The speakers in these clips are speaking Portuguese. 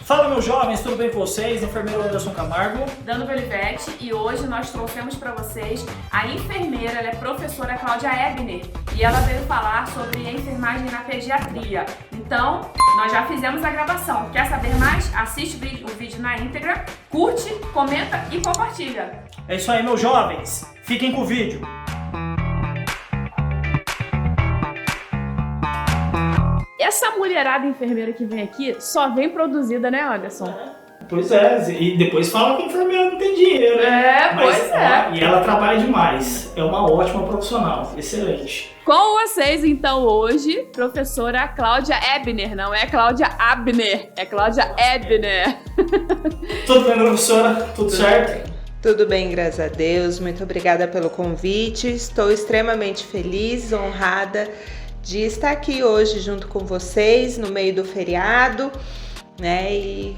Fala, meus jovens, tudo bem com vocês? Enfermeiro Anderson Camargo. Dando Belivete, e hoje nós trouxemos para vocês a enfermeira, ela é professora Cláudia Ebner, e ela veio falar sobre a enfermagem na pediatria. Então, nós já fizemos a gravação. Quer saber mais? Assiste o vídeo na íntegra, curte, comenta e compartilha. É isso aí, meus jovens. Fiquem com o vídeo. Essa mulherada enfermeira que vem aqui só vem produzida, né, Anderson? Pois é, e depois fala que a enfermeira não tem dinheiro, né? Pois é. E ela trabalha demais. É uma ótima profissional, excelente. Com vocês, então, hoje, professora Cláudia Ebner. Não é Cláudia Abner, é Cláudia Ebner. Tudo bem, professora? Tudo certo? Tudo bem, graças a Deus. Muito obrigada pelo convite. Estou extremamente feliz, honrada de estar aqui hoje junto com vocês, no meio do feriado, né? E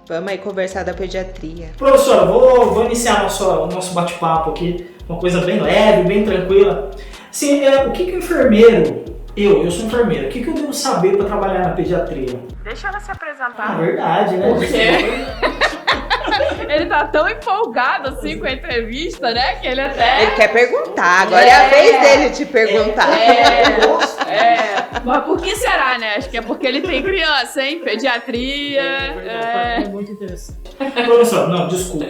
vamos aí conversar da pediatria. Professora, vou iniciar o nosso bate-papo aqui, uma coisa bem leve, bem tranquila. Assim, o que o enfermeiro, eu sou enfermeira, o que eu devo saber para trabalhar na pediatria? Deixa ela se apresentar. Verdade, né? Por quê? Ele tá tão empolgado assim com a entrevista, né? Que ele até... Ele quer perguntar, agora é a vez dele de perguntar. Mas por que será, né? Acho que é porque ele tem criança, hein? Pediatria. É muito interessante. Professora, não, desculpe.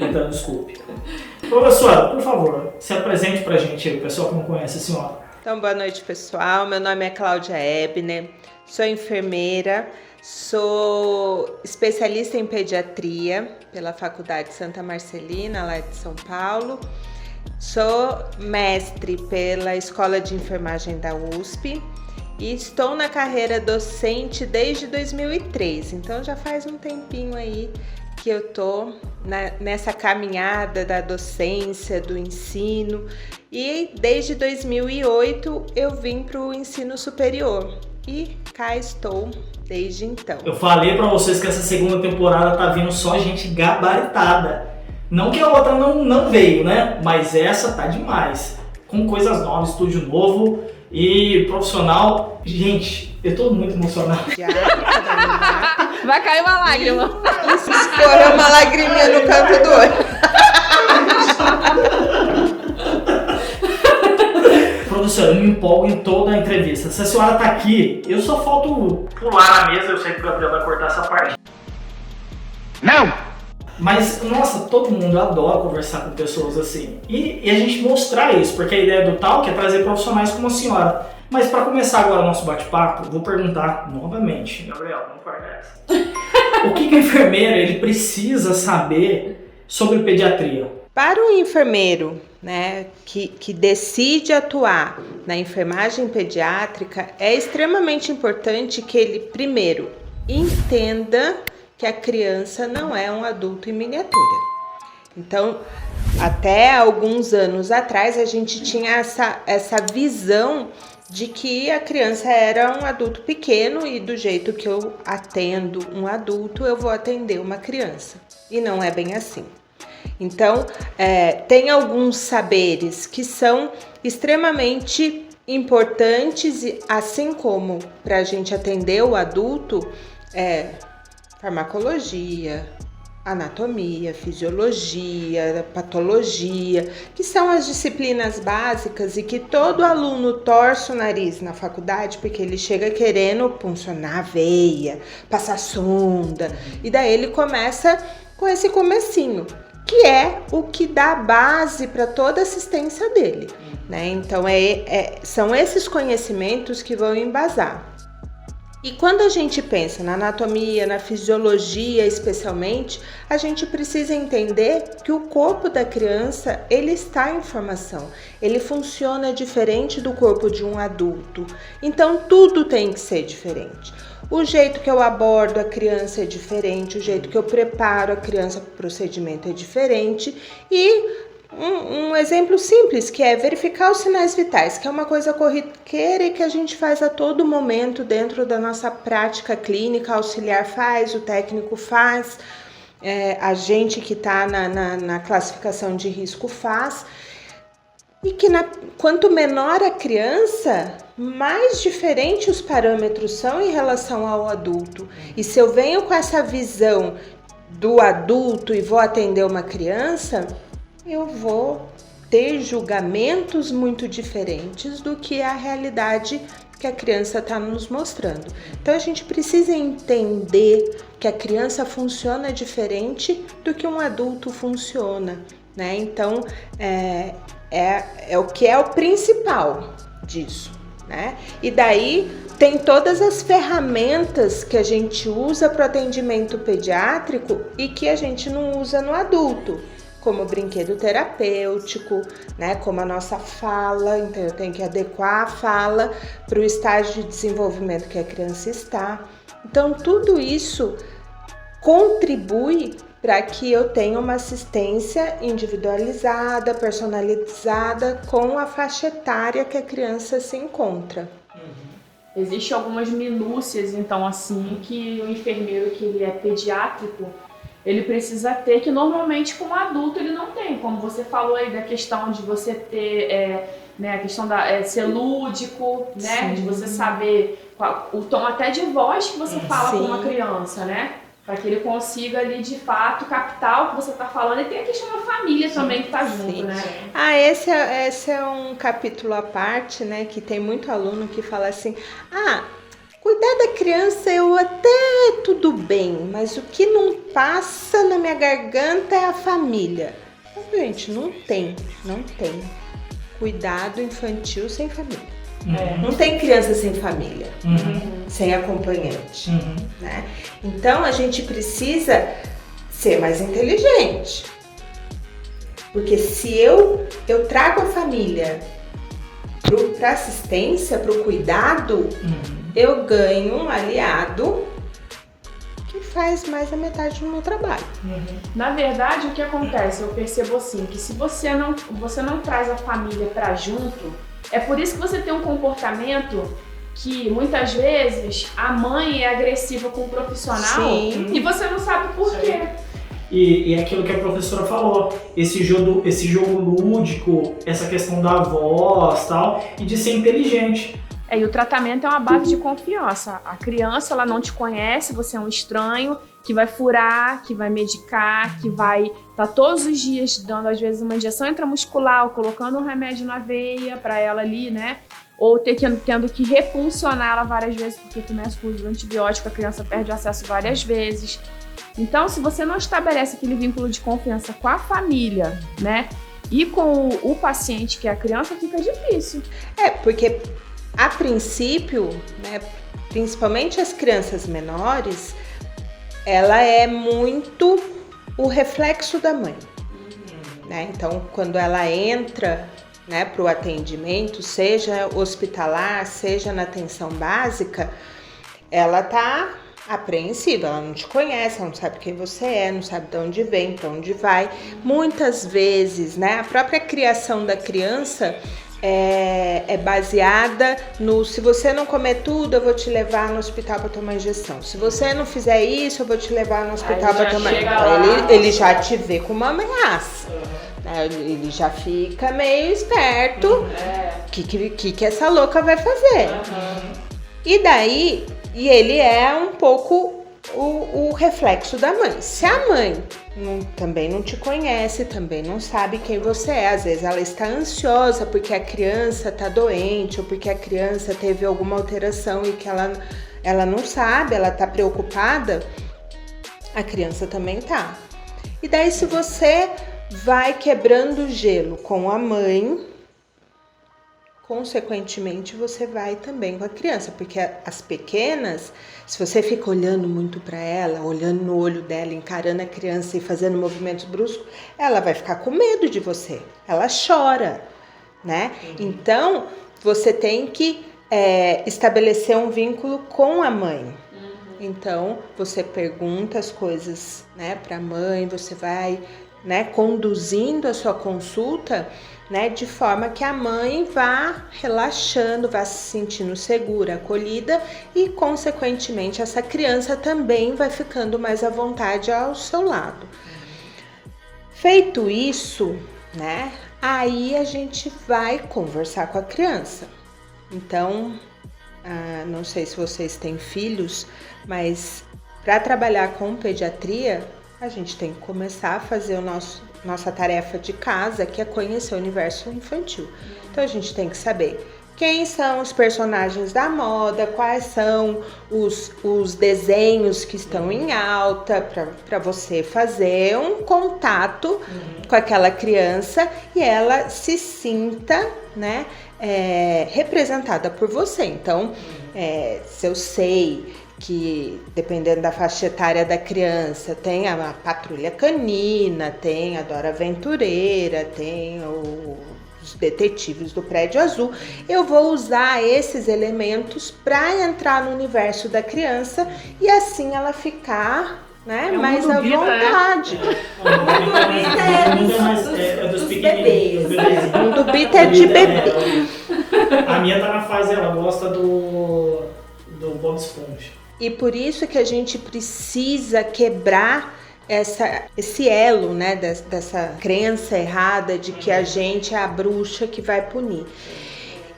Professora, por favor, se apresente pra gente aí, o pessoal que não conhece a senhora. Então, boa noite, pessoal. Meu nome é Cláudia Ebner, sou enfermeira, sou especialista em pediatria pela Faculdade Santa Marcelina, lá de São Paulo. Sou mestre pela Escola de Enfermagem da USP e estou na carreira docente desde 2003. Então já faz um tempinho aí que eu tô nessa caminhada da docência, do ensino, e desde 2008 eu vim para o ensino superior e cá estou desde então. Eu falei para vocês que essa segunda temporada tá vindo só gente gabaritada. Não que a outra não veio, né? Mas essa tá demais. Com coisas novas, estúdio novo e profissional. Gente, eu tô muito emocionado. Vai cair uma lágrima. Escorreu uma lagriminha no canto do olho. Professora, eu me empolgo em toda a entrevista. Se a senhora tá aqui, eu só falto pular na mesa. Eu sei que o Gabriel vai cortar essa parte. Não! Mas, nossa, todo mundo adora conversar com pessoas assim. E a gente mostrar isso, porque a ideia do Talk é trazer profissionais como a senhora. Mas para começar agora o nosso bate-papo, vou perguntar novamente. Gabriel, não corta essa. O que a enfermeira ele precisa saber sobre pediatria? Para o enfermeiro, né, que decide atuar na enfermagem pediátrica, é extremamente importante que ele, primeiro, entenda que a criança não é um adulto em miniatura. Então, até alguns anos atrás, a gente tinha essa visão de que a criança era um adulto pequeno e do jeito que eu atendo um adulto, eu vou atender uma criança. E não é bem assim. Então, tem alguns saberes que são extremamente importantes, assim como para a gente atender o adulto, farmacologia, anatomia, fisiologia, patologia, que são as disciplinas básicas e que todo aluno torce o nariz na faculdade porque ele chega querendo puncionar a veia, passar sonda, e daí ele começa com esse comecinho, que é o que dá base para toda a assistência dele, né? Então são esses conhecimentos que vão embasar. E quando a gente pensa na anatomia, na fisiologia especialmente, a gente precisa entender que o corpo da criança, ele está em formação, ele funciona diferente do corpo de um adulto, então tudo tem que ser diferente. O jeito que eu abordo a criança é diferente, o jeito que eu preparo a criança para o procedimento é diferente e um exemplo simples, que é verificar os sinais vitais, que é uma coisa corriqueira e que a gente faz a todo momento dentro da nossa prática clínica, auxiliar faz, o técnico faz, a gente que está na classificação de risco faz. e que quanto menor a criança, mais diferente os parâmetros são em relação ao adulto. E se eu venho com essa visão do adulto e vou atender uma criança, eu vou ter julgamentos muito diferentes do que a realidade que a criança está nos mostrando. Então a gente precisa entender que a criança funciona diferente do que um adulto funciona, né? Então é o que é o principal disso, né? E daí tem todas as ferramentas que a gente usa para o atendimento pediátrico e que a gente não usa no adulto, como o brinquedo terapêutico, né? Como a nossa fala. Então eu tenho que adequar a fala para o estágio de desenvolvimento que a criança está. Então tudo isso contribui para que eu tenha uma assistência individualizada, personalizada com a faixa etária que a criança se encontra. Existem algumas minúcias, então, assim, que o enfermeiro que ele é pediátrico, ele precisa ter, que normalmente como adulto ele não tem. Como você falou aí da questão de você ter, a questão da ser lúdico, né? Sim. De você saber o tom até de voz que você fala com uma criança, né? Para que ele consiga ali, de fato, captar o que você está falando. E tem a questão da família também que está junto, né? Esse é um capítulo à parte, né? Que tem muito aluno que fala assim, cuidar da criança eu até tudo bem, mas o que não passa na minha garganta é a família. Gente, não tem cuidado infantil sem família. Não tem criança sem família, sem acompanhante, né? Então a gente precisa ser mais inteligente, porque se eu trago a família para assistência, para o cuidado, eu ganho um aliado que faz mais da metade do meu trabalho. Na verdade, o que acontece, eu percebo assim, que se você não traz a família para junto, é por isso que você tem um comportamento que muitas vezes a mãe é agressiva com o profissional. Sim. E você não sabe por quê. E aquilo que a professora falou, esse jogo lúdico, essa questão da voz e tal, e de ser inteligente. E o tratamento é uma base de confiança. A criança, ela não te conhece, você é um estranho que vai furar, que vai medicar, que vai estar todos os dias dando, às vezes, uma injeção intramuscular, ou colocando um remédio na veia para ela ali, né? Ou tendo que repulsionar ela várias vezes, porque começa com o uso do antibiótico, a criança perde o acesso várias vezes. Então, se você não estabelece aquele vínculo de confiança com a família, né? E com o paciente, que é a criança, fica difícil. Porque a princípio, né, principalmente as crianças menores, ela é muito o reflexo da mãe, né? Então, quando ela entra, né, para o atendimento, seja hospitalar, seja na atenção básica, ela tá apreensiva, ela não te conhece, ela não sabe quem você é, não sabe de onde vem, para onde vai. Muitas vezes, né, a própria criação da criança é baseada no: se você não comer tudo, eu vou te levar no hospital para tomar injeção. Se você não fizer isso, eu vou te levar no hospital para tomar injeção. Ele já te vê com uma ameaça. Ele já fica meio esperto. Que essa louca vai fazer? E daí, ele é um pouco o reflexo da mãe. Se a mãe também não te conhece, também não sabe quem você é, às vezes ela está ansiosa porque a criança está doente, ou porque a criança teve alguma alteração e que ela não sabe, ela está preocupada, a criança também tá. E daí, se você vai quebrando o gelo com a mãe, consequentemente você vai também com a criança, porque as pequenas, se você fica olhando muito para ela, olhando no olho dela, encarando a criança e fazendo movimentos bruscos, ela vai ficar com medo de você, ela chora, né? Então, você tem que estabelecer um vínculo com a mãe. Então, você pergunta as coisas, né, para a mãe, você vai, né, conduzindo a sua consulta, né, de forma que a mãe vá relaxando, vá se sentindo segura, acolhida, e consequentemente essa criança também vai ficando mais à vontade ao seu lado. Feito isso, né, Aí a gente vai conversar com a criança. Então, não sei se vocês têm filhos, mas para trabalhar com pediatria, a gente tem que começar a fazer nossa tarefa de casa, que é conhecer o universo infantil. Então a gente tem que saber quem são os personagens da moda, quais são os desenhos que estão em alta, para você fazer um contato com aquela criança e ela se sinta, né, representada por você. Então, se eu sei que, dependendo da faixa etária da criança, tem a Patrulha Canina, tem a Dora Aventureira, tem os Detetives do Prédio Azul, eu vou usar esses elementos para entrar no universo da criança e assim ela ficar, né, mais à vontade. O Mundo Bita é dos pequenininhos. O Mundo Bita é de bebê. A minha tá na fase, ela gosta do Bob Esponja. E por isso que a gente precisa quebrar esse elo, né, dessa crença errada de que a gente é a bruxa que vai punir.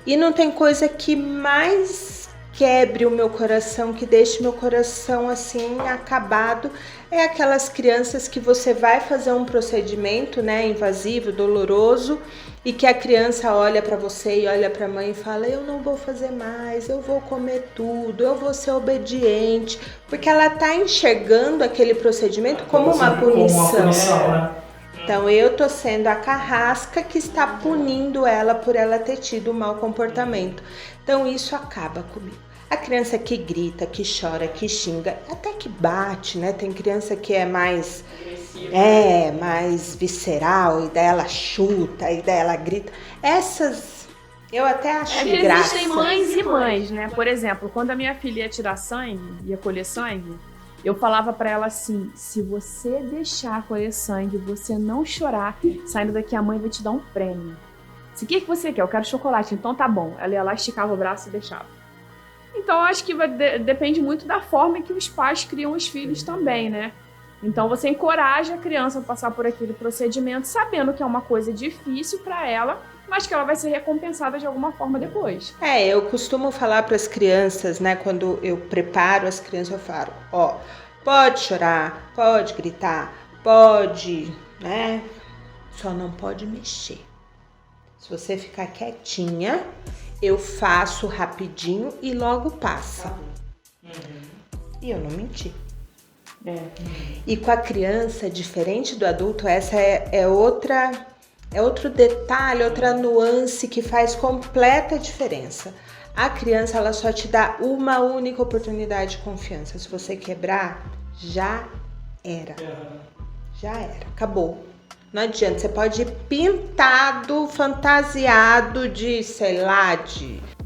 E não tem coisa que mais quebre o meu coração, que deixe meu coração assim acabado, é aquelas crianças que você vai fazer um procedimento, né, invasivo, doloroso, e que a criança olha para você e olha para a mãe e fala: eu não vou fazer mais, eu vou comer tudo, eu vou ser obediente, porque ela tá enxergando aquele procedimento como uma punição. Né? Então eu tô sendo a carrasca que está punindo ela por ela ter tido um mau comportamento. Então isso acaba comigo. A criança que grita, que chora, que xinga, até que bate, né? Tem criança que é mais visceral, e daí ela chuta, e daí ela grita. Essas eu até acho graça. Existem mães e mães, né? Por exemplo, quando a minha filha ia tirar sangue, ia colher sangue, eu falava pra ela assim: se você deixar colher sangue, você não chorar, saindo daqui a mãe vai te dar um prêmio. Se o que você quer? Eu quero chocolate. Então tá bom. Ela ia lá, esticava o braço e deixava. Então, eu acho que depende muito da forma que os pais criam os filhos também, né? Então, você encoraja a criança a passar por aquele procedimento, sabendo que é uma coisa difícil para ela, mas que ela vai ser recompensada de alguma forma depois. Eu costumo falar para as crianças, né? Quando eu preparo as crianças, eu falo: pode chorar, pode gritar, pode, né? Só não pode mexer. Se você ficar quietinha, eu faço rapidinho e logo passa. E eu não menti. E com a criança, diferente do adulto, essa é outro detalhe, outra nuance que faz completa diferença. A criança, ela só te dá uma única oportunidade de confiança. Se você quebrar, já era. Já era, acabou. Não adianta, você pode ir pintado, fantasiado de, sei lá,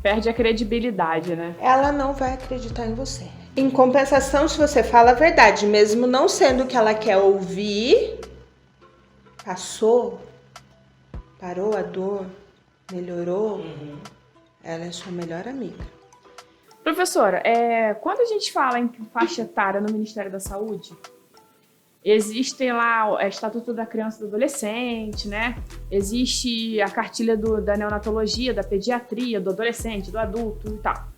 Perde a credibilidade, né? Ela não vai acreditar em você. Em compensação, se você fala a verdade, mesmo não sendo o que ela quer ouvir, parou a dor, melhorou, ela é sua melhor amiga. Professora, quando a gente fala em faixa etária no Ministério da Saúde, existem lá o Estatuto da Criança e do Adolescente, né? Existe a cartilha da neonatologia, da pediatria, do adolescente, do adulto e tal.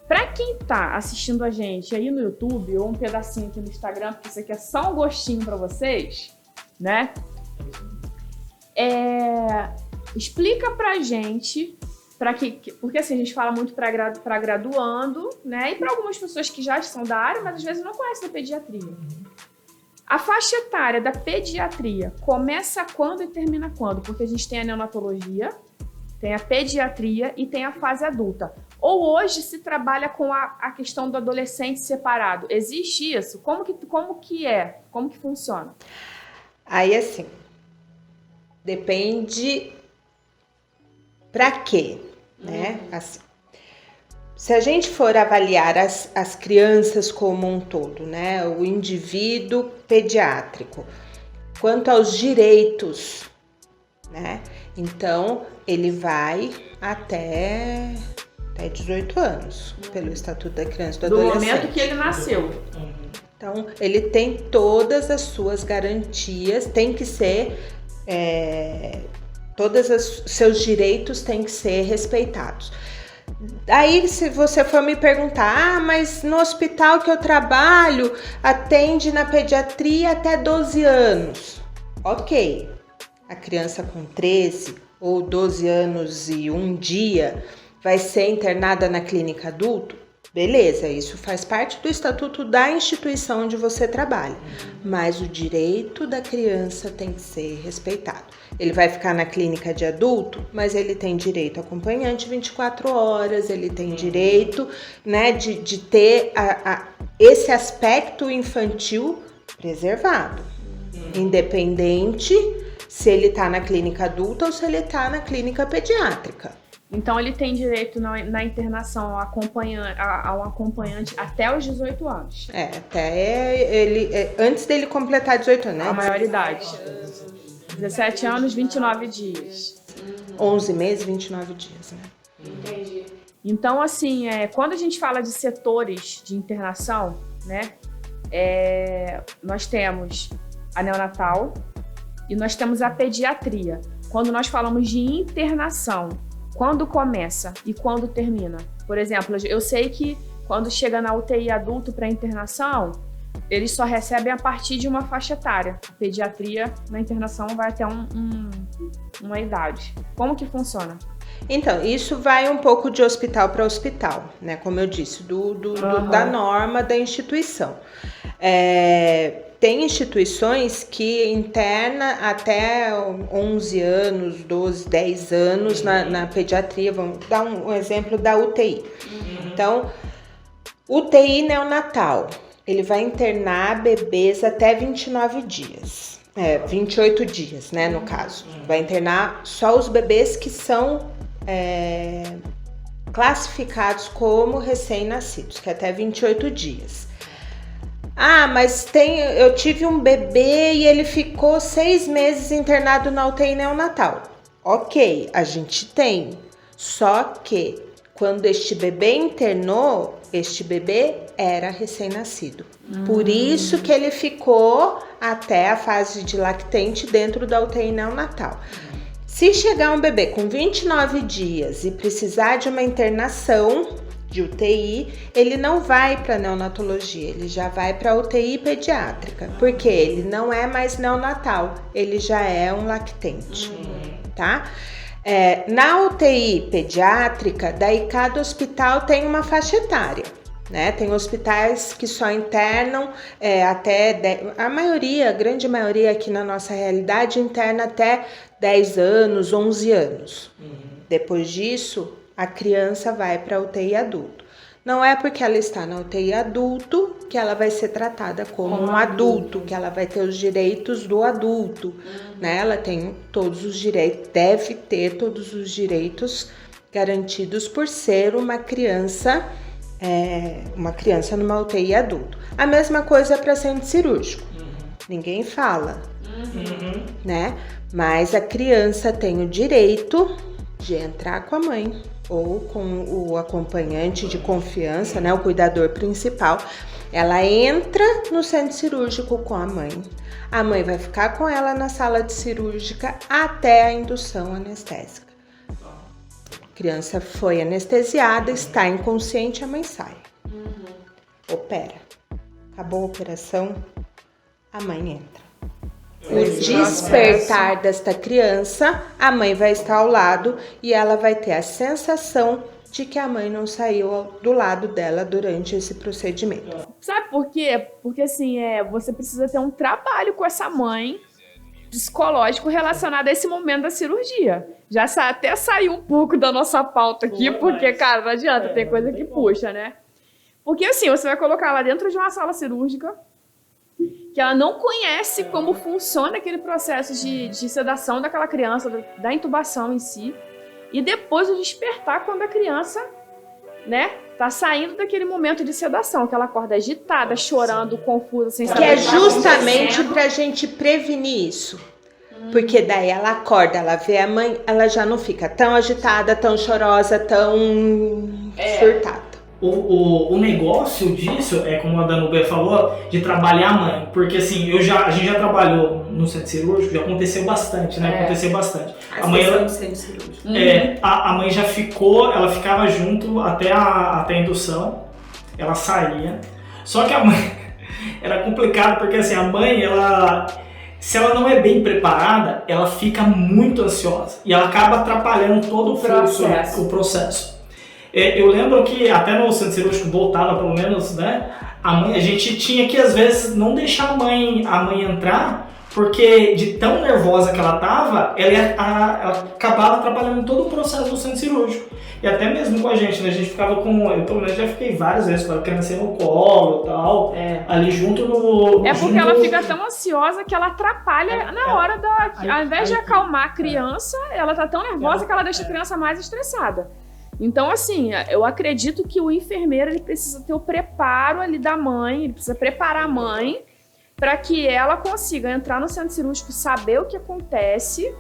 Para quem tá assistindo a gente aí no YouTube ou um pedacinho aqui no Instagram, porque isso aqui é só um gostinho para vocês, né? Explica pra gente, porque assim, a gente fala muito para graduando, né? E para algumas pessoas que já são da área, mas às vezes não conhecem a pediatria. A faixa etária da pediatria começa quando e termina quando? Porque a gente tem a neonatologia, tem a pediatria e tem a fase adulta. Ou hoje se trabalha com a questão do adolescente separado. Existe isso? Como que é? Como que funciona? Aí assim, depende pra quê, né? Assim, se a gente for avaliar as crianças como um todo, né? O indivíduo pediátrico, quanto aos direitos, né? Então, ele vai até 18 anos, pelo Estatuto da Criança e do Adolescente. Do momento que ele nasceu. Então, ele tem todas as suas garantias, tem que ser Todos os seus direitos têm que ser respeitados. Aí, se você for me perguntar, mas no hospital que eu trabalho, atende na pediatria até 12 anos. Ok, a criança com 13 ou 12 anos e um dia vai ser internada na clínica adulto? Beleza, isso faz parte do estatuto da instituição onde você trabalha, mas o direito da criança tem que ser respeitado. Ele vai ficar na clínica de adulto, mas ele tem direito a acompanhante 24 horas, ele tem direito, né, de ter esse aspecto infantil preservado, independente se ele está na clínica adulta ou se ele está na clínica pediátrica. Então ele tem direito na internação ao acompanhante até os 18 anos. Antes dele completar 18 anos, né? A maioridade. 17 anos, 29 dias. 11 meses, 29 dias, né? Entendi. Então, assim, quando a gente fala de setores de internação, né? Nós temos a neonatal e nós temos a pediatria. Quando nós falamos de internação, quando começa e quando termina? Por exemplo, eu sei que quando chega na UTI adulto para internação, eles só recebem a partir de uma faixa etária. A pediatria na internação vai até uma idade. Como que funciona? Então, isso vai um pouco de hospital para hospital, né? Como eu disse, da norma da instituição. Tem instituições que interna até 11 anos, 12, 10 anos na pediatria. Vamos dar um exemplo da UTI. Então, UTI neonatal, ele vai internar bebês até 29 dias. 28 dias, né, no caso. Vai internar só os bebês que são classificados como recém-nascidos, que é até 28 dias. Mas eu tive um bebê e ele ficou 6 meses internado na UTI neonatal. Ok, a gente tem. Só que quando este bebê internou, este bebê era recém-nascido. Por isso que ele ficou até a fase de lactente dentro da UTI neonatal. Se chegar um bebê com 29 dias e precisar de uma internação de UTI, ele não vai para neonatologia, ele já vai para UTI pediátrica, porque ele não é mais neonatal, ele já é um lactente, tá? Na UTI pediátrica, daí cada hospital tem uma faixa etária, né? Tem hospitais que só internam a grande maioria aqui na nossa realidade interna até 10 anos, 11 anos. Depois disso, a criança vai para a UTI adulto. Não é porque ela está na UTI adulto que ela vai ser tratada como um adulto, que ela vai ter os direitos do adulto, né? Ela tem todos os direitos, deve ter todos os direitos garantidos por ser uma criança numa UTI adulto. A mesma coisa para centro cirúrgico. Ninguém fala, né? Mas a criança tem o direito de entrar com a mãe ou com o acompanhante de confiança, né, o cuidador principal. Ela entra no centro cirúrgico com a mãe. A mãe vai ficar com ela na sala de cirúrgica até a indução anestésica. A criança foi anestesiada, está inconsciente, a mãe sai. Opera. Acabou a operação, a mãe entra. O despertar desta criança, a mãe vai estar ao lado e ela vai ter a sensação de que a mãe não saiu do lado dela durante esse procedimento. Sabe por quê? Porque assim, você precisa ter um trabalho com essa mãe psicológico relacionado a esse momento da cirurgia. Já até saiu um pouco da nossa pauta aqui, porque, cara, não adianta, tem coisa que puxa, né? Porque assim, você vai colocar ela dentro de uma sala cirúrgica, que ela não conhece como funciona aquele processo de sedação daquela criança, da intubação em si, e depois o despertar quando a criança, né, tá saindo daquele momento de sedação, que ela acorda agitada, chorando, confusa, sem saber. Que é justamente pra gente prevenir isso. Porque daí ela acorda, ela vê a mãe, ela já não fica tão agitada, tão chorosa, tão surtada. o negócio disso é, como a Danúbia falou, de trabalhar a mãe. Porque assim, a gente já trabalhou no centro cirúrgico, já aconteceu bastante, né? Aconteceu bastante. A mãe, centro cirúrgico. A mãe já ficou, ela ficava junto até a indução, ela saía. Só que a mãe era complicado, porque assim, a mãe, se ela não é bem preparada, ela fica muito ansiosa e ela acaba atrapalhando todo o fluxo, o processo. Eu lembro que até no centro cirúrgico voltava, pelo menos, né? A gente tinha que às vezes não deixar a mãe entrar, porque de tão nervosa que ela estava, ela acabava atrapalhando todo o processo do centro cirúrgico. E até mesmo com a gente, né? A gente ficava eu pelo menos já fiquei várias vezes com a criança no colo e tal, ali junto no... porque ela fica tão ansiosa que ela atrapalha na hora da... Ao invés de acalmar a criança, ela tá tão nervosa que ela deixa a criança mais estressada. Então, assim, eu acredito que o enfermeiro ele precisa ter o preparo ali da mãe, ele precisa preparar a mãe para que ela consiga entrar no centro cirúrgico, saber o que acontece,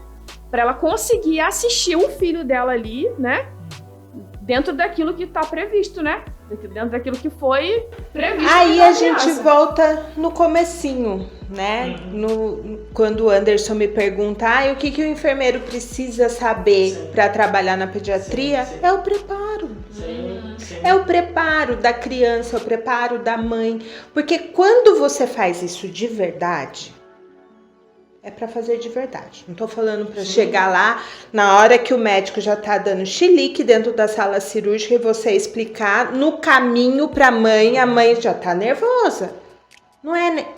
para ela conseguir assistir o filho dela ali, né? Dentro daquilo que está previsto, né? Dentro daquilo que foi previsto. Aí a gente volta no comecinho, né? Quando o Anderson me pergunta, o que o enfermeiro precisa saber para trabalhar na pediatria? Sim. É o preparo. Sim. É o preparo da criança, é o preparo da mãe. Porque quando você faz isso de verdade, é para fazer de verdade. Não tô falando para chegar lá na hora que o médico já tá dando chilique dentro da sala cirúrgica e você explicar no caminho para a mãe já tá nervosa.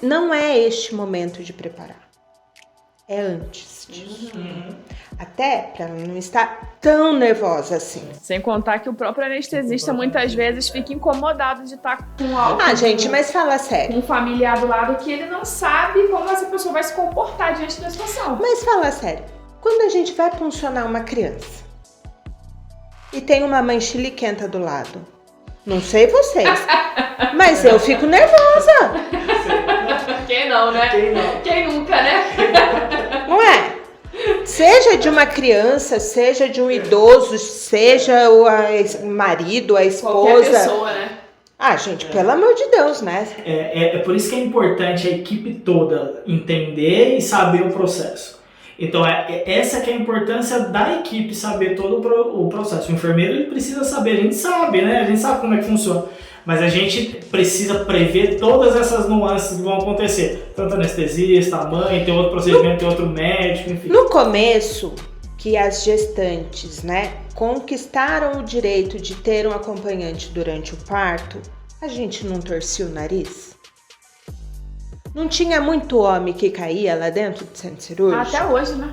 Não é este momento de preparar. É antes disso. Até para não estar tão nervosa assim. Sem contar que o próprio anestesista muitas vezes fica incomodado de estar com algo. Gente, mas fala sério. Com um familiar do lado que ele não sabe como essa pessoa vai se comportar diante da situação. Mas fala sério. Quando a gente vai puncionar uma criança e tem uma mãe chiliquenta do lado, não sei vocês, mas eu fico nervosa. Quem não, né? Quem nunca, né? Não é? Seja de uma criança, seja de um idoso, seja o marido, a esposa. Qualquer pessoa, né? Gente, pelo amor de Deus, né? É por isso que é importante a equipe toda entender e saber o processo. Então, essa que é a importância da equipe saber todo o processo. O enfermeiro ele precisa saber, a gente sabe, né? A gente sabe como é que funciona. Mas a gente precisa prever todas essas nuances que vão acontecer. Tanto anestesista, a mãe, tem outro procedimento, tem outro médico, enfim. No começo, que as gestantes, né, conquistaram o direito de ter um acompanhante durante o parto, a gente não torcia o nariz? Não tinha muito homem que caía lá dentro do centro cirúrgico? Até hoje, né?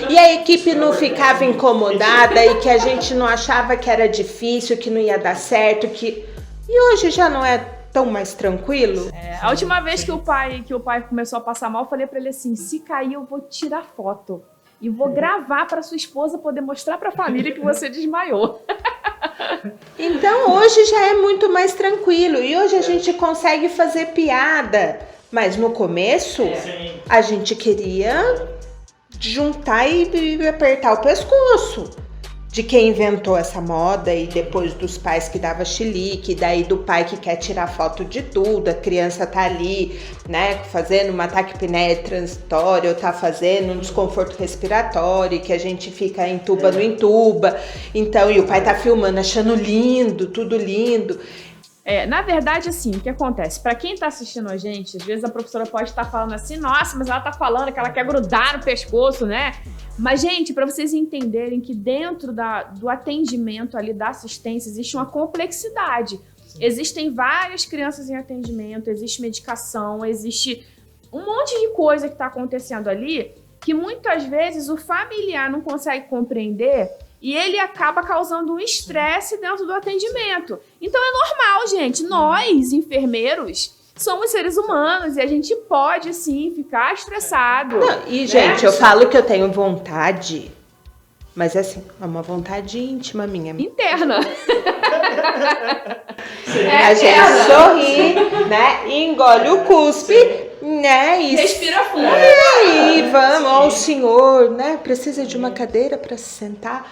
E a equipe não ficava incomodada e que a gente não achava que era difícil, que não ia dar certo, E hoje já não é tão mais tranquilo? A última vez que o pai começou a passar mal, eu falei pra ele assim, se cair eu vou tirar foto e vou gravar pra sua esposa poder mostrar pra família que você desmaiou. Então hoje já é muito mais tranquilo e hoje a gente consegue fazer piada, mas no começo a gente queria juntar e apertar o pescoço de quem inventou essa moda e depois dos pais que dava chilique, daí do pai que quer tirar foto de tudo, a criança tá ali, né, fazendo uma taquipneia transitória ou tá fazendo um desconforto respiratório que a gente fica entuba no entuba, então, e o pai tá filmando, achando lindo, tudo lindo. Na verdade, assim, o que acontece? Pra quem tá assistindo a gente, às vezes a professora pode estar falando assim, nossa, mas ela tá falando que ela quer grudar no pescoço, né? Mas, gente, pra vocês entenderem que dentro do atendimento ali, da assistência, existe uma complexidade. Existem várias crianças em atendimento, existe medicação, existe um monte de coisa que tá acontecendo ali que muitas vezes o familiar não consegue compreender e ele acaba causando um estresse dentro do atendimento. Então é normal, gente. Nós, enfermeiros, somos seres humanos e a gente pode, sim, ficar estressado. Não, e, gente, eu falo que eu tenho vontade, mas assim, é uma vontade íntima minha. Interna. A gente sorri, né? Engole o cuspe, né? E respira fundo. E aí, vamos, ó, o senhor, né? Precisa de uma cadeira para se sentar.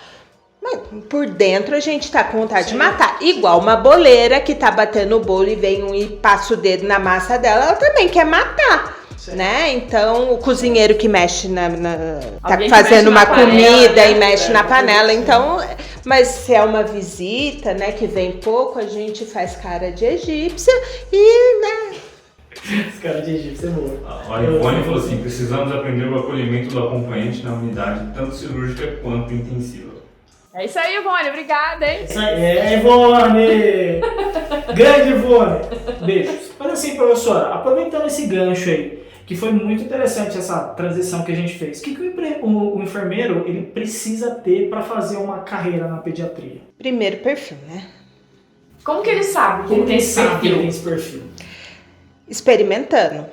Mas por dentro a gente tá com vontade de matar. Igual uma boleira que tá batendo o bolo e vem um e passa o dedo na massa dela, ela também quer matar. Né? Então, o cozinheiro que mexe tá fazendo uma comida e mexe na panela. Então, mas se é uma visita, né, que vem pouco, a gente faz cara de egípcia e, né? Esse cara de egípcia é boa. A Ivone falou assim: precisamos aprender o acolhimento do acompanhante na unidade, tanto cirúrgica quanto intensiva. É isso aí, Ivone. Obrigada, hein? Isso aí, Ivone! Grande Ivone! Beijos. Mas assim, professora, aproveitando esse gancho aí, que foi muito interessante essa transição que a gente fez. O que o enfermeiro ele precisa ter para fazer uma carreira na pediatria? Primeiro, perfil, né? Como que ele sabe que ele tem esse perfil? Experimentando,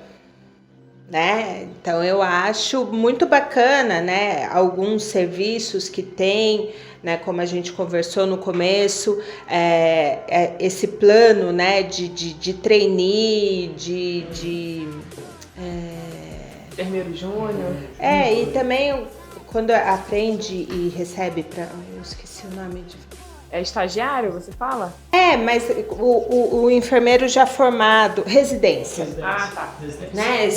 né? Então eu acho muito bacana, né? Alguns serviços que tem, né? Como a gente conversou no começo, esse plano, né? De trainee, Enfermeiro júnior. E também quando aprende e recebe eu esqueci o nome de... É estagiário, você fala? Mas o enfermeiro já formado, residência. Ah, tá. Né?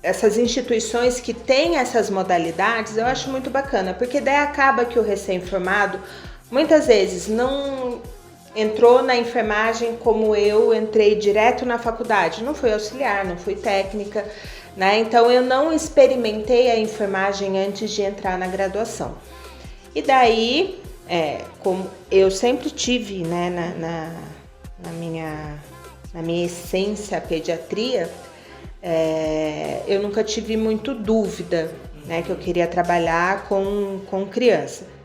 Essas instituições que têm essas modalidades, eu acho muito bacana, porque daí acaba que o recém-formado, muitas vezes, não entrou na enfermagem como eu entrei direto na faculdade. Não fui auxiliar, não fui técnica, né? Então eu não experimentei a enfermagem antes de entrar na graduação. E daí, como eu sempre tive, né, na minha essência a pediatria, eu nunca tive muito dúvida, né, que eu queria trabalhar com criança.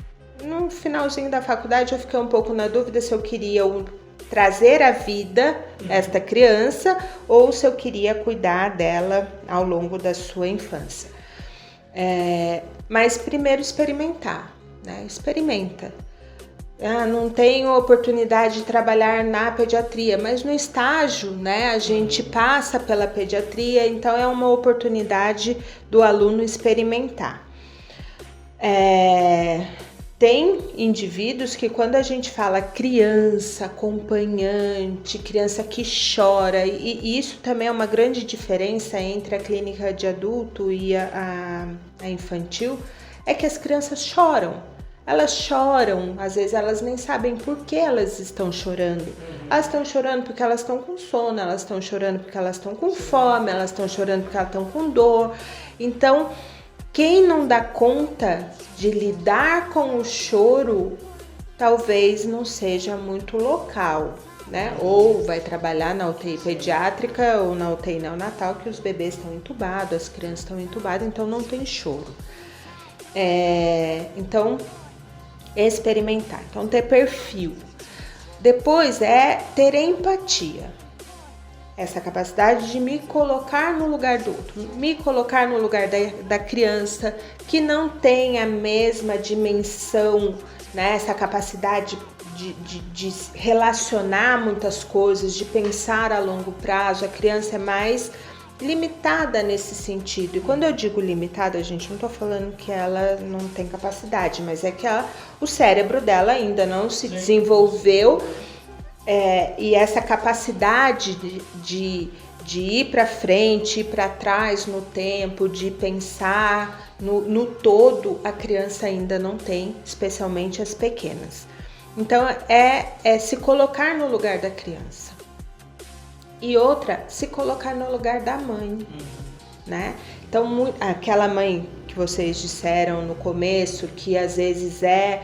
No finalzinho da faculdade eu fiquei um pouco na dúvida se eu queria trazer à vida esta criança ou se eu queria cuidar dela ao longo da sua infância. Mas primeiro experimentar, né? Experimenta. Não tenho oportunidade de trabalhar na pediatria, mas no estágio, né, a gente passa pela pediatria, então é uma oportunidade do aluno experimentar. Tem indivíduos que quando a gente fala criança, acompanhante, criança que chora, e isso também é uma grande diferença entre a clínica de adulto e a infantil, é que as crianças choram. Elas choram, às vezes elas nem sabem por que elas estão chorando. Elas estão chorando porque elas estão com sono, elas estão chorando porque elas estão com fome, elas estão chorando porque elas estão com dor. Então, quem não dá conta de lidar com o choro, talvez não seja muito local, né? Ou vai trabalhar na UTI pediátrica ou na UTI neonatal, que os bebês estão entubados, as crianças estão entubadas, então não tem choro. Então, experimentar. Então, ter perfil. Depois ter empatia. Essa capacidade de me colocar no lugar do outro, me colocar no lugar da criança que não tem a mesma dimensão, né? Essa capacidade de relacionar muitas coisas, de pensar a longo prazo. A criança é mais limitada nesse sentido. E quando eu digo limitada, gente, não tô falando que ela não tem capacidade, mas é que o cérebro dela ainda não se desenvolveu. E essa capacidade de ir para frente, ir para trás no tempo, de pensar no todo, a criança ainda não tem, especialmente as pequenas. Então, se colocar no lugar da criança. E outra, se colocar no lugar da mãe, né? Então, aquela mãe que vocês disseram no começo, que às vezes é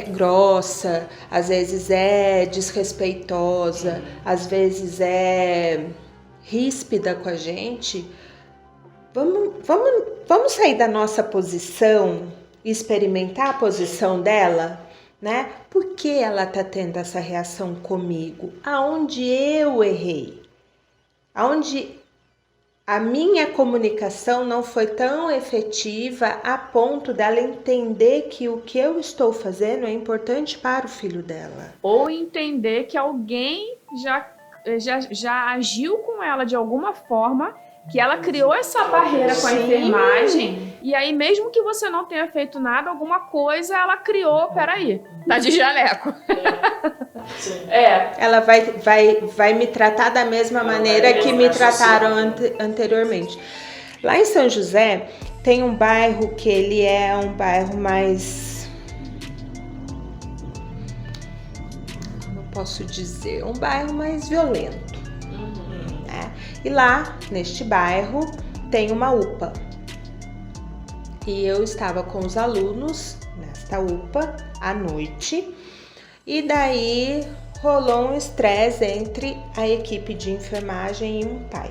grossa, às vezes é desrespeitosa, às vezes é ríspida com a gente. Vamos sair da nossa posição e experimentar a posição dela, né? Por que ela está tendo essa reação comigo? Aonde eu errei? Aonde a minha comunicação não foi tão efetiva a ponto dela entender que o que eu estou fazendo é importante para o filho dela. Ou entender que alguém já já agiu com ela de alguma forma, que ela criou essa barreira com a enfermagem, e aí mesmo que você não tenha feito nada, alguma coisa ela criou, peraí, tá de jaleco. Ela vai me tratar da mesma maneira que me trataram anteriormente. Lá em São José, tem um bairro que ele é um bairro mais... Como eu posso dizer? Um bairro mais violento. Né? E lá, neste bairro, tem uma UPA. E eu estava com os alunos nesta UPA à noite. E daí rolou um estresse entre a equipe de enfermagem e um pai.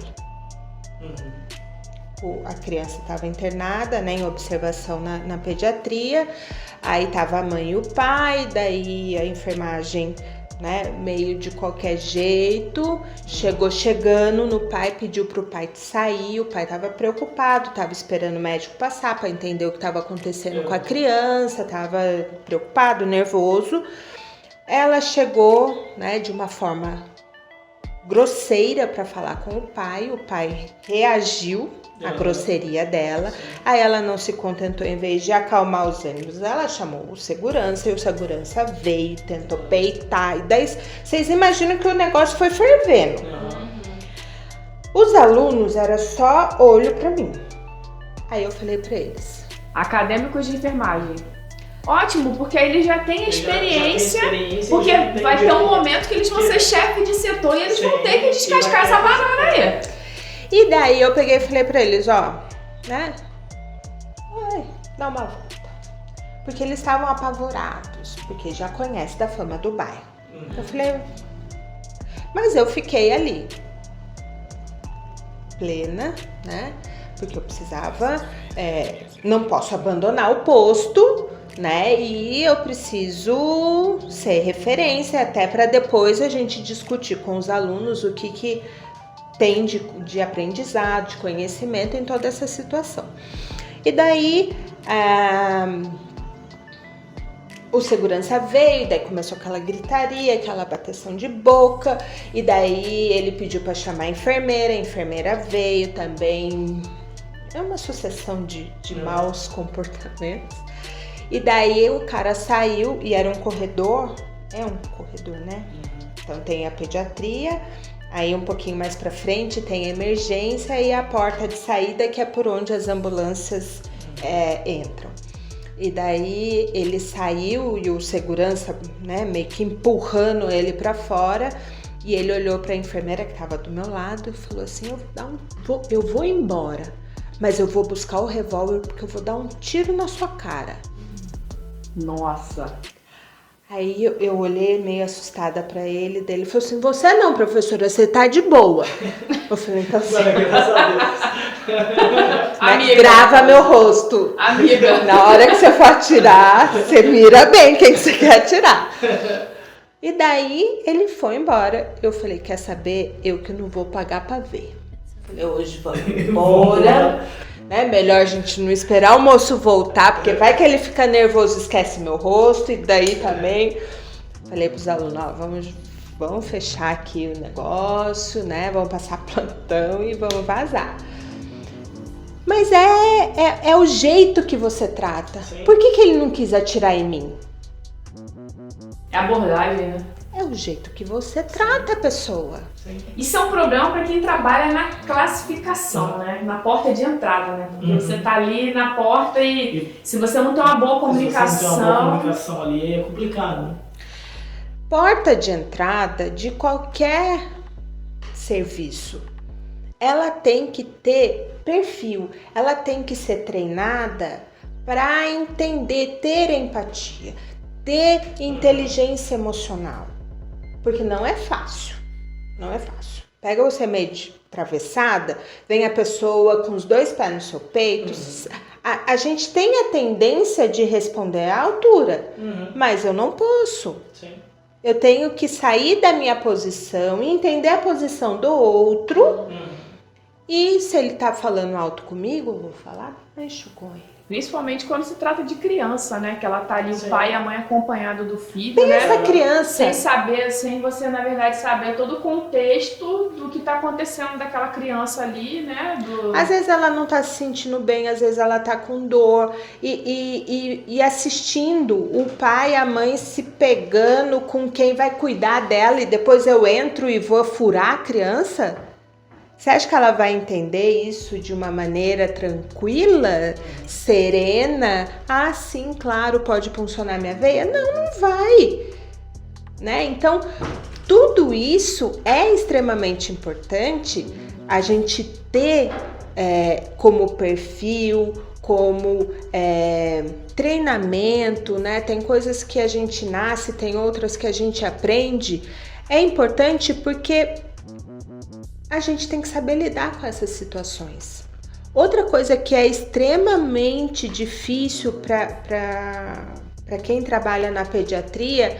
A criança estava internada, né, em observação na pediatria, aí estava a mãe e o pai, daí a enfermagem, né, meio de qualquer jeito, chegando no pai, pediu pro pai sair, o pai estava preocupado, estava esperando o médico passar para entender o que estava acontecendo com a criança, estava preocupado, nervoso. Ela chegou, né, de uma forma grosseira para falar com o pai reagiu à grosseria dela, aí ela não se contentou, em vez de acalmar os ânimos, ela chamou o segurança, e o segurança veio, tentou peitar, e daí vocês imaginam que o negócio foi fervendo. Os alunos era só olho para mim, aí eu falei para eles: acadêmicos de enfermagem. Ótimo, porque aí eles já têm experiência, porque vai ter um momento que eles vão ser chefe de setor e eles vão ter que descascar essa banana aí. E daí eu peguei e falei pra eles, ó, né? Dá uma volta. Porque eles estavam apavorados, porque já conhece da fama do bairro. Eu falei, mas eu fiquei ali, plena, né? Porque eu precisava, não posso abandonar o posto, né? E eu preciso ser referência até para depois a gente discutir com os alunos o que tem de aprendizado, de conhecimento em toda essa situação. E daí o segurança veio, daí começou aquela gritaria, aquela bateção de boca, e daí ele pediu para chamar a enfermeira veio também. É uma sucessão de maus comportamentos. E daí o cara saiu e era um corredor, né? Então tem a pediatria, aí um pouquinho mais pra frente tem a emergência e a porta de saída, que é por onde as ambulâncias entram. E daí ele saiu e o segurança, né, meio que empurrando ele pra fora, e ele olhou pra enfermeira que tava do meu lado e falou assim: eu vou embora, mas eu vou buscar o revólver porque eu vou dar um tiro na sua cara. Nossa! Aí eu olhei meio assustada pra ele, daí ele falou assim: você não, professora, você tá de boa. Eu falei, então assim, amiga, grava meu rosto. Amiga. Na hora que você for atirar, você mira bem quem você quer atirar. E daí ele foi embora. Eu falei, quer saber? Eu que não vou pagar pra ver. Eu falei, hoje vamos embora. Né? Melhor a gente não esperar o moço voltar, porque vai que ele fica nervoso, esquece meu rosto, e daí também. Falei pros alunos, ó, vamos fechar aqui o negócio, né? Vamos passar plantão e vamos vazar. Mas é o jeito que você trata. Sim. Por que ele não quis atirar em mim? É abordagem, né? É o jeito que você trata a pessoa. Sim. Isso é um problema para quem trabalha na classificação, né? Na porta de entrada, né? Porque você tá ali na porta e se você não tem uma boa comunicação... Se você não tem uma boa comunicação ali, é complicado, né? Porta de entrada de qualquer serviço, ela tem que ter perfil, ela tem que ser treinada para entender, ter empatia, ter inteligência emocional. Porque não é fácil, não é fácil. Pega o remédio atravessada, vem a pessoa com os 2 pés no seu peito. A gente tem a tendência de responder à altura, mas eu não posso. Sim. Eu tenho que sair da minha posição e entender a posição do outro. E se ele tá falando alto comigo, eu vou falar baixo com ele. Principalmente quando se trata de criança, né? Que ela tá ali, Sim. o pai e a mãe acompanhado do filho, Tem né? essa criança. Sem saber, sem você, na verdade, saber todo o contexto do que tá acontecendo daquela criança ali, né? Às vezes ela não tá se sentindo bem, às vezes ela tá com dor. E assistindo o pai e a mãe se pegando com quem vai cuidar dela e depois eu entro e vou furar a criança. Você acha que ela vai entender isso de uma maneira tranquila, serena? Ah, sim, claro, pode puncionar minha veia? Não vai, né? Então, tudo isso é extremamente importante a gente ter como perfil, como treinamento, né? Tem coisas que a gente nasce, tem outras que a gente aprende. É importante porque a gente tem que saber lidar com essas situações. Outra coisa que é extremamente difícil para quem trabalha na pediatria,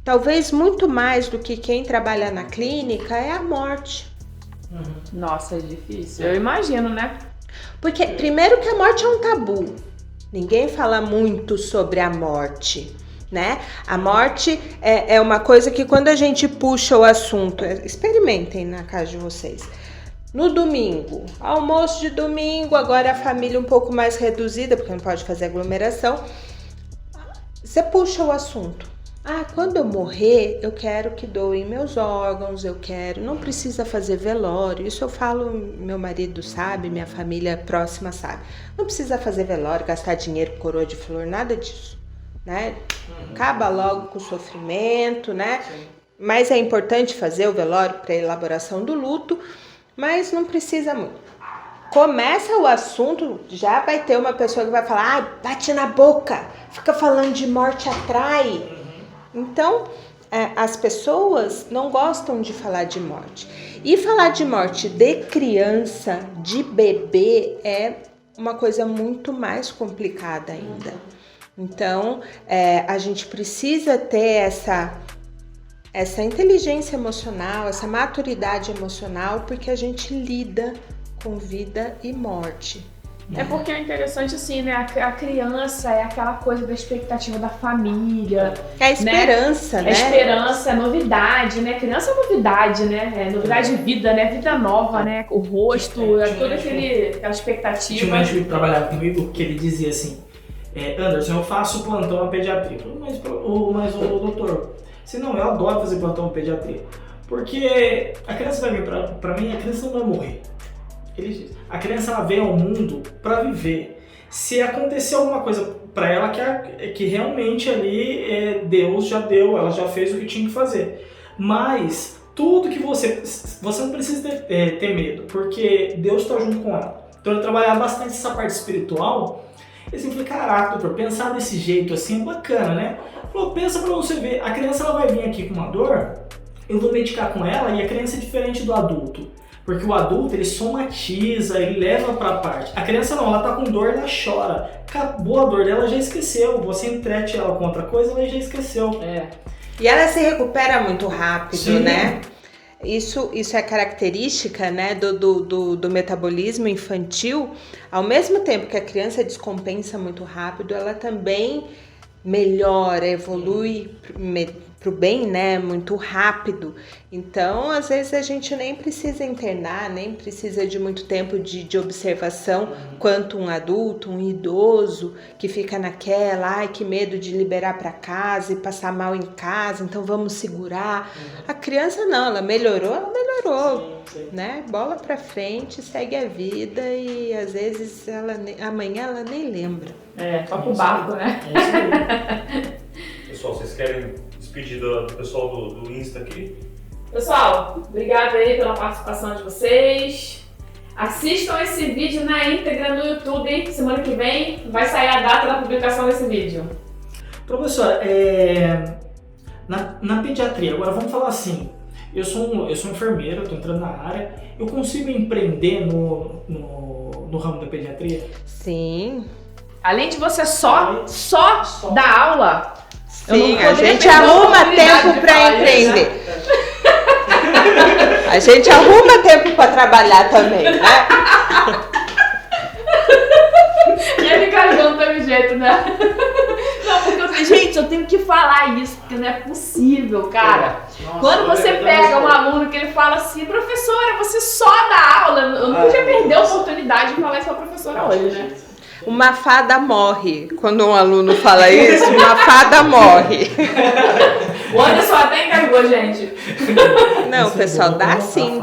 talvez muito mais do que quem trabalha na clínica, é a morte. Nossa, é difícil. Eu imagino, né? Porque, primeiro, que a morte é um tabu. Ninguém fala muito sobre a morte, né? A morte é uma coisa que quando a gente puxa o assunto, experimentem na casa de vocês. No domingo, almoço de domingo, agora a família um pouco mais reduzida, porque não pode fazer aglomeração. Você puxa o assunto. Ah, quando eu morrer, eu quero que doem meus órgãos, não precisa fazer velório. Isso eu falo, meu marido sabe, minha família próxima sabe. Não precisa fazer velório, gastar dinheiro com coroa de flor, nada disso, né? Acaba logo com o sofrimento, né? Sim. Mas é importante fazer o velório para elaboração do luto, mas não precisa muito. Começa o assunto, já vai ter uma pessoa que vai falar, bate na boca, fica falando de morte atrai. Então, as pessoas não gostam de falar de morte. E falar de morte de criança, de bebê, é uma coisa muito mais complicada ainda. Então, a gente precisa ter essa inteligência emocional, essa maturidade emocional, porque a gente lida com vida e morte. É porque é interessante assim, né? A criança é aquela coisa da expectativa da família. É a esperança, né? É esperança, é novidade, né? Criança é novidade, né? É novidade de vida, né? Vida nova, né? O rosto, toda aquela expectativa. Tinha um médico que trabalhava comigo que ele dizia assim, Anderson, eu faço plantão na pediatria. Mas o doutor, se não, eu adoro fazer plantão na pediatria. Porque a criança vai vir pra mim, a criança não vai morrer. Ele diz, a criança ela veio ao mundo para viver. Se acontecer alguma coisa para ela que realmente ali Deus já deu, ela já fez o que tinha que fazer. Mas tudo que você não precisa ter medo, porque Deus está junto com ela. Então ele trabalhava bastante essa parte espiritual. Ele sempre falou, caraca, doutor, pensar desse jeito assim é bacana, né? Falou, pensa pra você ver, a criança ela vai vir aqui com uma dor, eu vou medicar com ela e a criança é diferente do adulto. Porque o adulto, ele somatiza, ele leva pra parte. A criança não, ela tá com dor, ela chora. Acabou a dor dela, já esqueceu. Você entrete ela com outra coisa, ela já esqueceu. E ela se recupera muito rápido, Sim. né? Isso é característica, né, do metabolismo infantil. Ao mesmo tempo que a criança descompensa muito rápido, ela também melhora, evolui pro bem, né, muito rápido. Então, às vezes a gente nem precisa internar, nem precisa de muito tempo de observação, quanto um adulto, um idoso, que fica naquela, ai, que medo de liberar para casa e passar mal em casa, então vamos segurar. A criança não, ela melhorou, sim. Né? Bola para frente, segue a vida e às vezes amanhã ela nem lembra. Só pro barco, né? Pessoal, vocês querem despedir do pessoal do Insta aqui? Pessoal, obrigado aí pela participação de vocês. Assistam esse vídeo na íntegra no YouTube, hein? Semana que vem vai sair a data da publicação desse vídeo. Professora, na pediatria, agora vamos falar assim, eu sou enfermeiro, estou entrando na área, eu consigo empreender no ramo da pediatria? Sim. Além de você só dar aula, sim, a gente arruma tempo para empreender. A gente arruma tempo para trabalhar também, né? E ele o jeito, né? Não, porque gente, eu tenho que falar isso, porque não é possível, cara. Nossa, quando você pega um aluno que ele fala assim, professora, você só dá aula, eu não podia perder a oportunidade de falar isso com a professora hoje, né? Uma fada morre. Quando um aluno fala isso, uma fada morre. O Anderson até engasgou, gente. Não, pessoal, dá sim.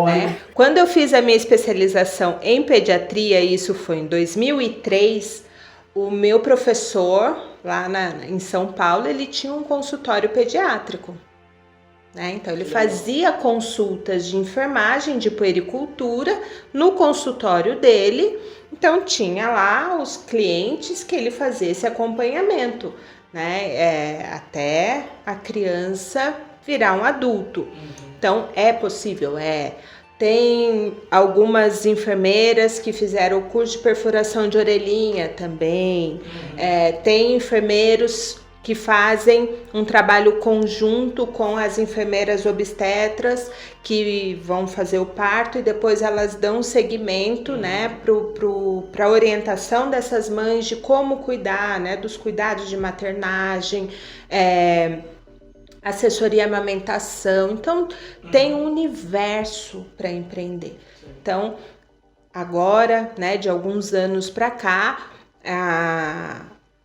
Né? Quando eu fiz a minha especialização em pediatria, isso foi em 2003, o meu professor, lá em São Paulo, ele tinha um consultório pediátrico. Né? Então, ele fazia consultas de enfermagem, de puericultura, no consultório dele. Então, tinha lá os clientes que ele fazia esse acompanhamento, né? Até a criança virar um adulto. Então, é possível, Tem algumas enfermeiras que fizeram o curso de perfuração de orelhinha também. Tem enfermeiros que fazem um trabalho conjunto com as enfermeiras obstetras que vão fazer o parto e depois elas dão seguimento, né, para a orientação dessas mães de como cuidar, né, dos cuidados de maternagem, assessoria à amamentação. Então, tem um universo para empreender. Então, agora, né, de alguns anos para cá,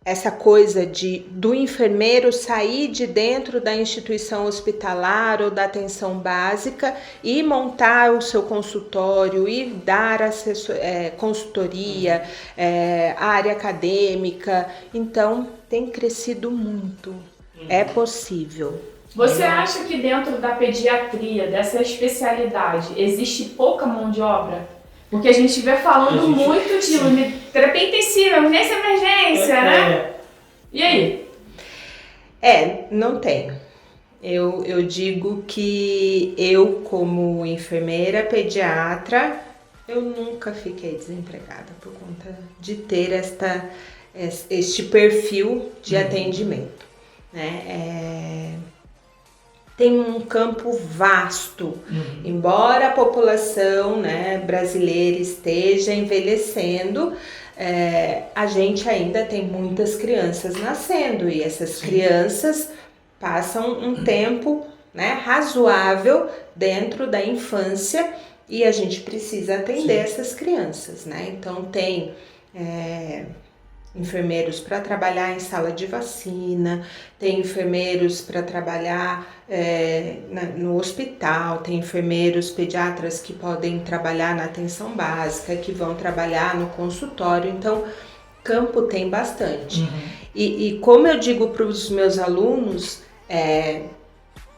essa coisa do enfermeiro sair de dentro da instituição hospitalar ou da atenção básica e montar o seu consultório e dar consultoria, área acadêmica. Então, tem crescido muito. É possível. Você acha que dentro da pediatria, dessa especialidade, existe pouca mão de obra? Porque a gente vê falando muito de terapia intensiva, nessa emergência, né? E aí? Não tem. Eu digo que eu, como enfermeira pediatra, eu nunca fiquei desempregada por conta de ter este perfil de atendimento. Né? Tem um campo vasto, embora a população, né, brasileira esteja envelhecendo, a gente ainda tem muitas crianças nascendo e essas crianças passam um tempo, né, razoável dentro da infância e a gente precisa atender essas crianças, né? Então tem enfermeiros para trabalhar em sala de vacina, tem enfermeiros para trabalhar no hospital, tem enfermeiros pediatras que podem trabalhar na atenção básica, que vão trabalhar no consultório. Então, campo tem bastante. E como eu digo para os meus alunos,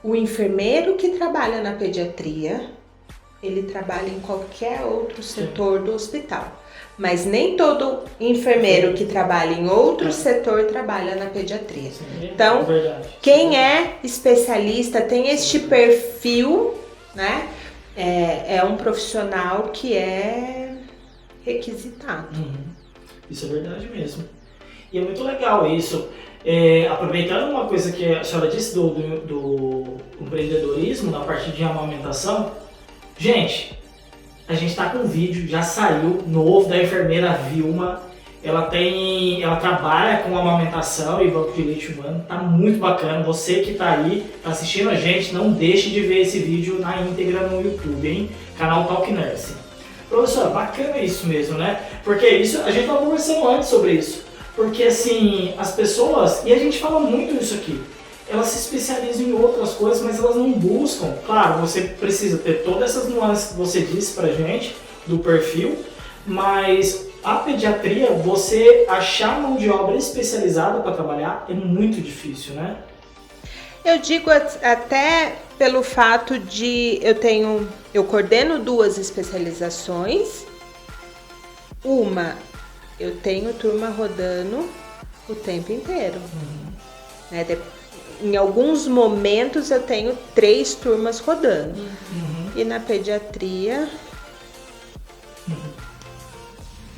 o enfermeiro que trabalha na pediatria, ele trabalha em qualquer outro setor do hospital. Mas nem todo enfermeiro que trabalha em outro setor trabalha na pediatria. Então, quem é especialista tem este perfil, né? É um profissional que é requisitado. Isso é verdade mesmo. E é muito legal isso. Aproveitando uma coisa que a senhora disse do empreendedorismo na parte de amamentação, gente, a gente tá com um vídeo, já saiu, novo, da enfermeira Vilma. Ela trabalha com amamentação e banco de leite humano, tá muito bacana. Você que tá aí, tá assistindo a gente, não deixe de ver esse vídeo na íntegra no YouTube, hein? Canal Talk Nurse. Professora, bacana isso mesmo, né? Porque isso, a gente tava conversando antes sobre isso. Porque assim, as pessoas, e a gente fala muito isso aqui, elas se especializam em outras coisas, mas elas não buscam. Claro, você precisa ter todas essas nuances que você disse pra gente, do perfil, mas a pediatria, você achar mão de obra especializada para trabalhar é muito difícil, né? Eu digo até pelo fato de eu coordeno 2 especializações. Uma, eu tenho turma rodando o tempo inteiro. Né? Em alguns momentos eu tenho 3 turmas rodando. E na pediatria...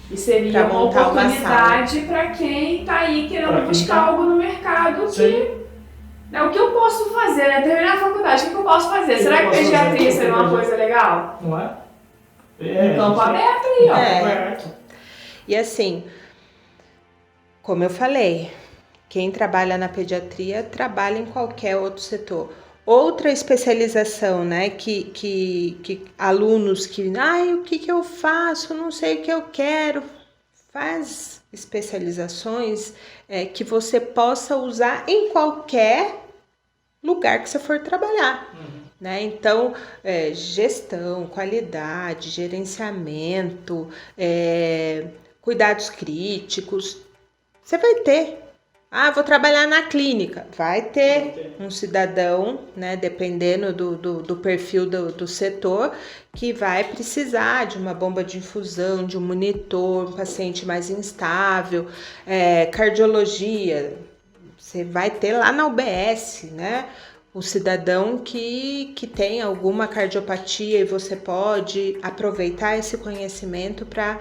E seria uma oportunidade para quem está aí querendo buscar algo no mercado que... O que eu posso fazer, né? Terminar a faculdade, o que eu posso fazer? Será que pediatria seria uma coisa legal? Não é? Um campo aberto aí, ó. E assim... Como eu falei, quem trabalha na pediatria trabalha em qualquer outro setor. Outra especialização, né, que alunos que, o que eu faço, não sei o que eu quero, faz especializações que você possa usar em qualquer lugar que você for trabalhar. Né? Então, gestão, qualidade, gerenciamento, cuidados críticos, você vai ter. Vou trabalhar na clínica. Vai ter um cidadão, né, dependendo do perfil do setor, que vai precisar de uma bomba de infusão, de um monitor, um paciente mais instável, cardiologia. Você vai ter lá na UBS, né? O cidadão que tem alguma cardiopatia e você pode aproveitar esse conhecimento para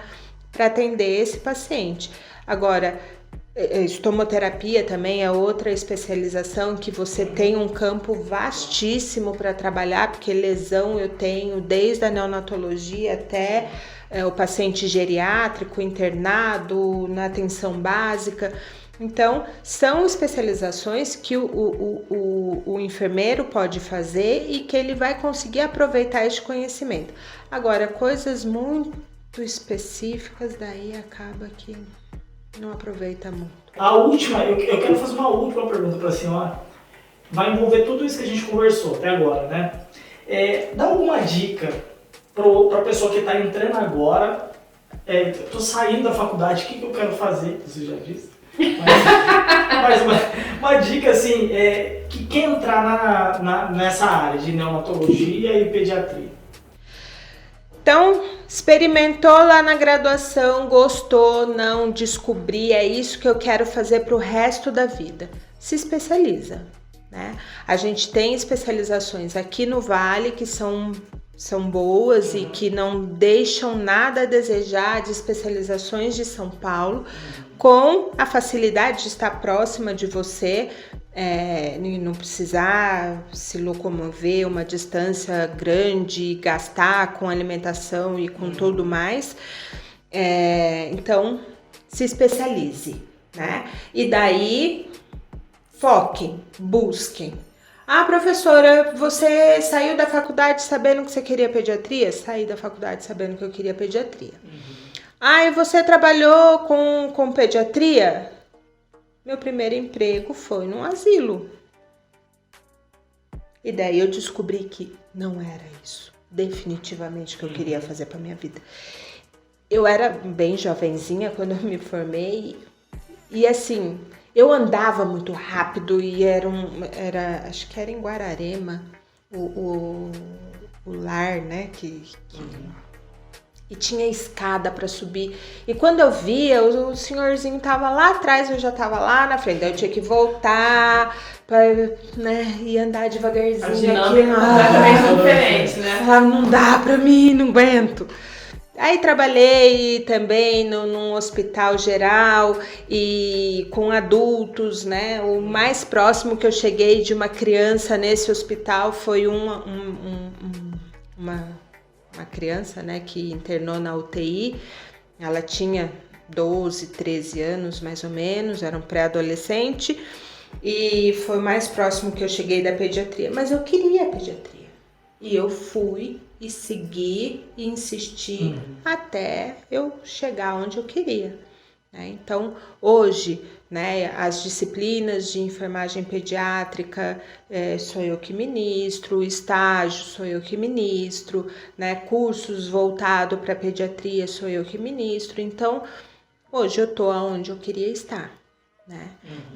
atender esse paciente. Agora, estomoterapia também é outra especialização que você tem um campo vastíssimo para trabalhar, porque lesão eu tenho desde a neonatologia até o paciente geriátrico, internado, na atenção básica. Então, são especializações que o enfermeiro pode fazer e que ele vai conseguir aproveitar este conhecimento. Agora, coisas muito específicas, daí acaba que não aproveita muito. A última, eu quero fazer uma última pergunta para a senhora. Vai envolver tudo isso que a gente conversou até agora, né? Dá alguma dica para a pessoa que está entrando agora. Estou saindo da faculdade, o que eu quero fazer? Você já disse? Mas uma dica assim, que quer entrar nessa área de neonatologia e pediatria. Então, experimentou lá na graduação, gostou, não, descobri, é isso que eu quero fazer para o resto da vida. Se especializa, né? A gente tem especializações aqui no Vale que são boas e que não deixam nada a desejar de especializações de São Paulo, com a facilidade de estar próxima de você, não precisar se locomover uma distância grande, gastar com alimentação e com tudo mais. Então, se especialize, né? E daí, foquem, busquem. Professora, você saiu da faculdade sabendo que você queria pediatria? Saí da faculdade sabendo que eu queria pediatria. E você trabalhou com pediatria? Meu primeiro emprego foi num asilo. E daí eu descobri que não era isso, definitivamente, que eu queria fazer para minha vida. Eu era bem jovenzinha quando eu me formei e assim, eu andava muito rápido e acho que era em Guararema, o lar, né, e tinha escada para subir. E quando eu via, o senhorzinho tava lá atrás, eu já tava lá na frente. Daí eu tinha que voltar, né, e andar devagarzinho. A dinâmica completamente diferente, né? Falava, não dá pra mim, não aguento. Aí trabalhei também num hospital geral e com adultos, né? O mais próximo que eu cheguei de uma criança nesse hospital foi uma criança, né, que internou na UTI. Ela tinha 12, 13 anos mais ou menos, era um pré-adolescente e foi o mais próximo que eu cheguei da pediatria. Mas eu queria pediatria e eu fui e segui e insisti até eu chegar onde eu queria, né? Então, hoje, né, as disciplinas de enfermagem pediátrica sou eu que ministro, estágio sou eu que ministro, né, cursos voltados para pediatria sou eu que ministro. Então, hoje eu estou onde eu queria estar, né?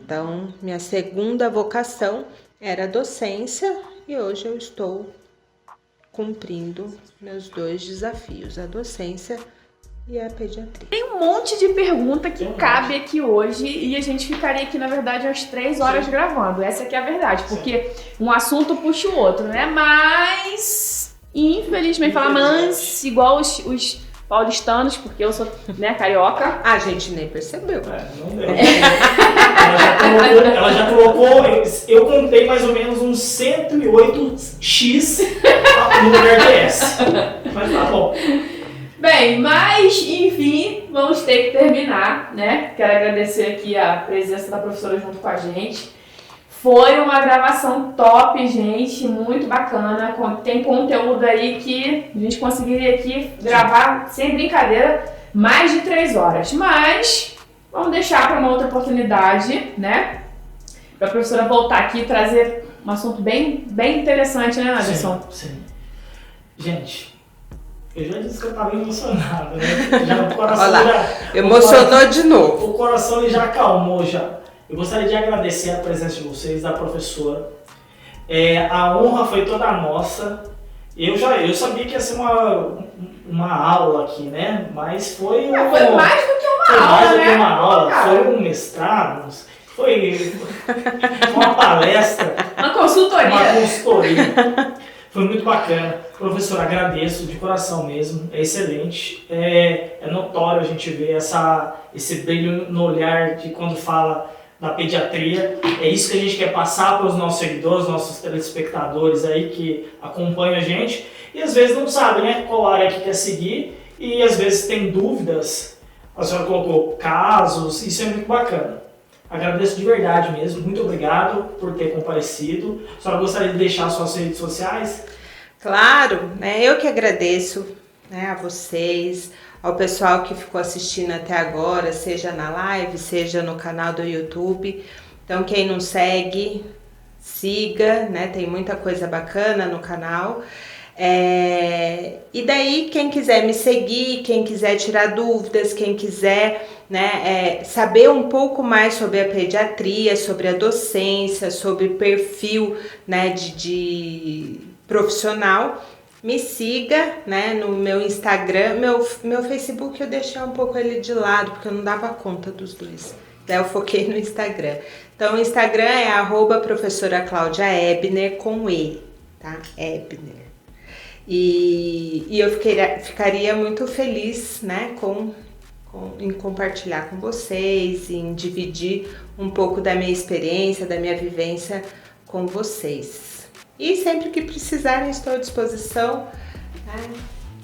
Então, minha segunda vocação era a docência e hoje eu estou cumprindo meus dois desafios, a docência e a pediatria. Tem um monte de pergunta que cabe aqui hoje e a gente ficaria aqui, na verdade, umas 3 horas gravando. Essa aqui é a verdade, porque um assunto puxa o outro, né? Mas, infelizmente, falar mas igual os paulistanos, porque eu sou, né, carioca. A gente nem percebeu. Não deu. Ela já colocou, eu contei mais ou menos uns 108x no lugar de S. Mas tá bom. Bem, mas enfim, vamos ter que terminar, né? Quero agradecer aqui a presença da professora junto com a gente. Foi uma gravação top, gente, muito bacana. Tem conteúdo aí que a gente conseguiria aqui gravar, sem brincadeira, mais de 3 horas. Mas vamos deixar para uma outra oportunidade, né? Para a professora voltar aqui e trazer um assunto bem interessante, né, Anderson? Sim. Gente, eu já disse que eu estava emocionado, né? Já, o coração Olha lá, já, emocionou de novo. O coração ele já acalmou já. Eu gostaria de agradecer a presença de vocês, da professora. A honra foi toda nossa. Eu sabia que ia ser uma aula aqui, né? Mas foi... foi mais do que uma foi aula, mais do que né? uma aula, foi um mestrado, foi uma palestra. Uma consultoria. Uma consultoria. Foi muito bacana. Professor, agradeço de coração mesmo, é excelente. É notório a gente ver esse brilho no olhar de quando fala da pediatria. É isso que a gente quer passar para os nossos seguidores, nossos telespectadores aí que acompanham a gente. E às vezes não sabem, né, qual área que quer seguir e às vezes tem dúvidas. A senhora colocou casos, isso é muito bacana. Agradeço de verdade mesmo, muito obrigado por ter comparecido. A senhora gostaria de deixar suas redes sociais? Claro, né? Eu que agradeço, né, a vocês, ao pessoal que ficou assistindo até agora, seja na live, seja no canal do YouTube. Então, quem não segue, siga, né? Tem muita coisa bacana no canal. E daí, quem quiser me seguir, quem quiser tirar dúvidas, quem quiser, né, saber um pouco mais sobre a pediatria, sobre a docência, sobre perfil, né, de profissional, me siga, né, no meu Instagram. Meu Facebook eu deixei um pouco ele de lado, porque eu não dava conta dos dois. Daí eu foquei no Instagram. Então o Instagram é @professora Cláudia Ebner com E, tá? Ebner. E eu ficaria muito feliz, né, em compartilhar com vocês, em dividir um pouco da minha experiência, da minha vivência com vocês. E sempre que precisarem, estou à disposição, né?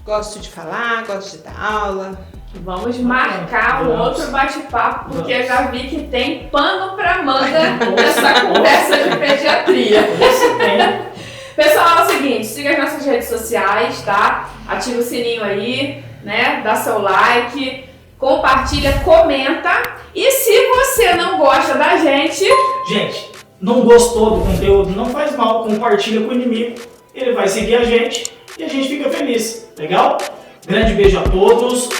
Gosto de falar, gosto de dar aula. Vamos marcar um outro bate-papo, porque eu já vi que tem pano pra manga nessa conversa de pediatria. Pessoal, é o seguinte, siga as nossas redes sociais, tá? Ativa o sininho aí, né? Dá seu like, compartilha, comenta. E se você não gosta da gente... Gente, não gostou do conteúdo, não faz mal, compartilha com o inimigo. Ele vai seguir a gente e a gente fica feliz, legal? Grande beijo a todos.